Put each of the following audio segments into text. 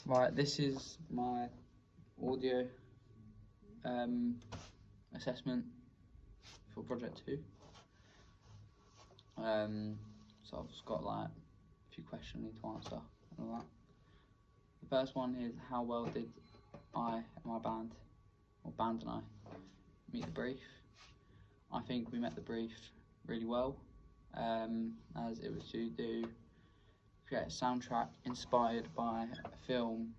Right, this is my audio assessment for project 2. So I've just got like a few questions I need to answer and all that. The first one is, how well did I and my band, or band and I, meet the brief? I think we met the brief really well, as it was to create a soundtrack inspired by a film,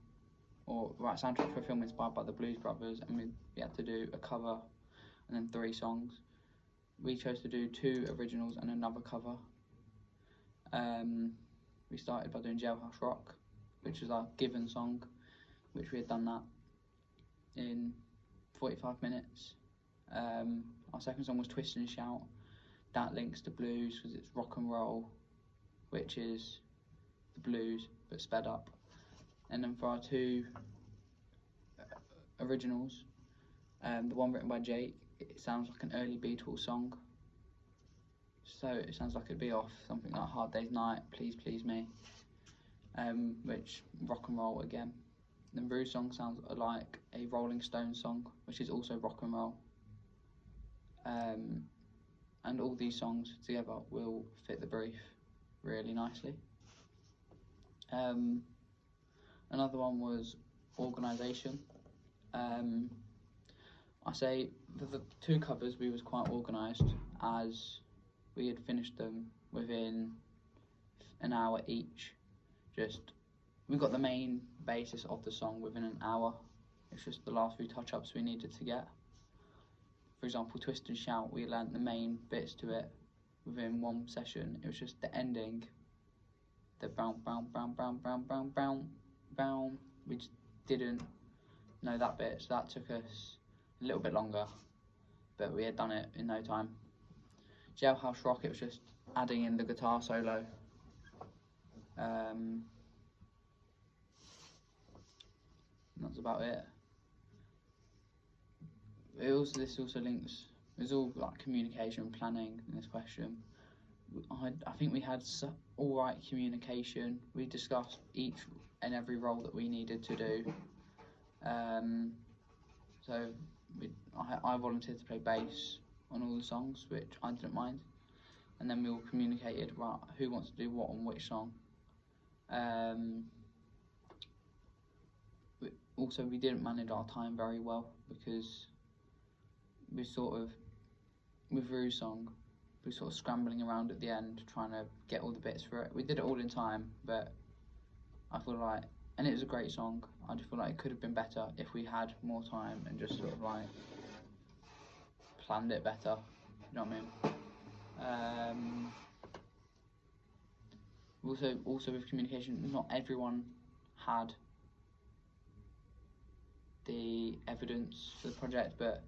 soundtrack for a film inspired by the Blues Brothers, and we had to do a cover and then 3 songs. We chose to do 2 originals and another cover. We started by doing Jailhouse Rock, which was our given song, which we had done that in 45 minutes. Our second song was Twist and Shout. That links to blues because it's rock and roll, which is the blues but sped up. And then for our 2 originals, the one written by Jake, it sounds like an early Beatles song. So it sounds like it'd be off something like Hard Day's Night, Please Please Me, which rock and roll again. Then Rue's song sounds like a Rolling Stones song, which is also rock and roll. And all these songs together will fit the brief really nicely. Another one was organisation. I say for the 2 covers we was quite organised, as we had finished them within an hour each. We got the main basis of the song within an hour. It's just the last few touch-ups we needed to get. For example, Twist and Shout, we learnt the main bits to it within 1 session. It was just the ending, the brown, brown, brown, brown, brown, brown, brown, brown. We just didn't know that bit, so that took us a little bit longer, but we had done it in no time. Jailhouse Rock, it was just adding in the guitar solo. That's about it. This also links, it's all like communication, planning in this question. I think we had alright communication. We discussed each and every role that we needed to do. So I volunteered to play bass on all the songs, which I didn't mind. And then we all communicated about who wants to do what on which song. We didn't manage our time very well, because with Rue's song, we were sort of scrambling around at the end trying to get all the bits for it. We did it all in time, but I feel like, and it was a great song, I just feel like it could have been better if we had more time and just sort of like planned it better, you know what I mean? Also with communication, not everyone had the evidence for the project, but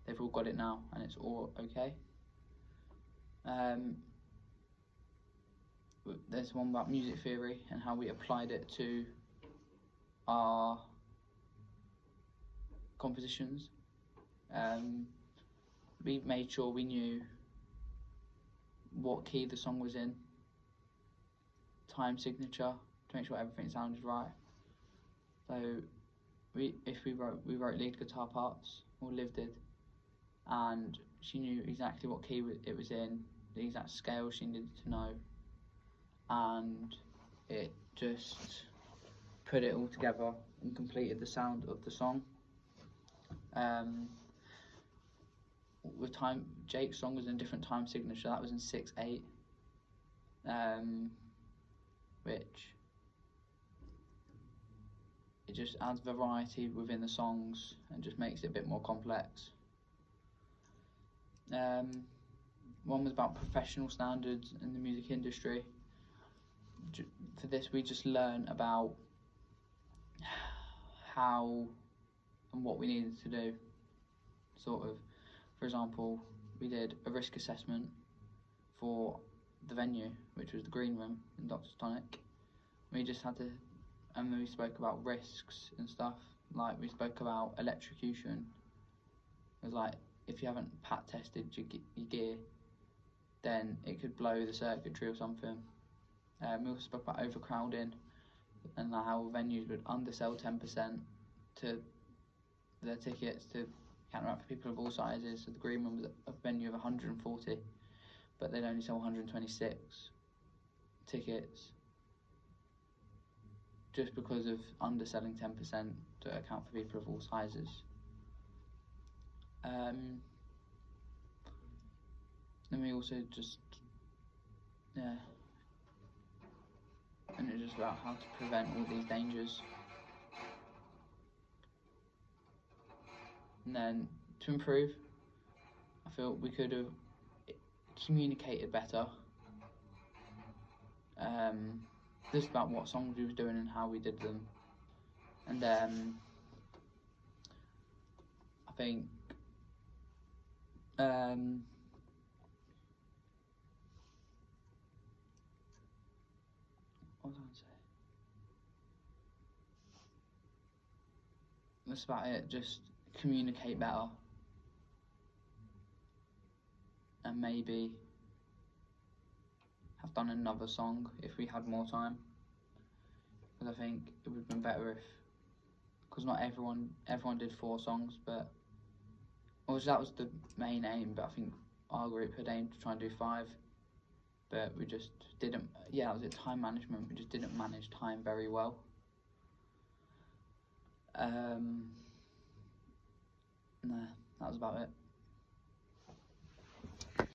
they've all got it now and it's all okay. There's one about music theory and how we applied it to our compositions. We made sure we knew what key the song was in, time signature, to make sure everything sounded right. So we wrote lead guitar parts, or Liv did, and she knew exactly what key it was in, the exact scale she needed to know, and it just put it all together and completed the sound of the song. With time, Jake's song was in a different time signature. That was in 6/8, which it just adds variety within the songs and just makes it a bit more complex. One was about professional standards in the music industry. For this, we just learn about how and what we needed to do. Sort of, for example, we did a risk assessment for the venue, which was the Green Room in Doctor's Tonic. We just had to, and then we spoke about risks and stuff. Like, we spoke about electrocution. It was like, if you haven't pat tested your gear, then it could blow the circuitry or something. We also spoke about overcrowding, and how venues would undersell 10% to their tickets to counteract for people of all sizes. So the Green Room was a venue of 140, but they'd only sell 126 tickets just because of underselling 10% to account for people of all sizes. Then we also just, and it's just about how to prevent all these dangers. And then to improve, I feel we could have communicated better. Just about what songs we was doing and how we did them. And then I think what was I going to say? That's about it. Just communicate better, and maybe have done another song if we had more time. Because I think it would have been better if, because not everyone did 4 songs, but that was the main aim. But I think our group had aimed to try and do 5, but we just didn't. Yeah, that was it. Time management. We just didn't manage time very well. No, that was about it.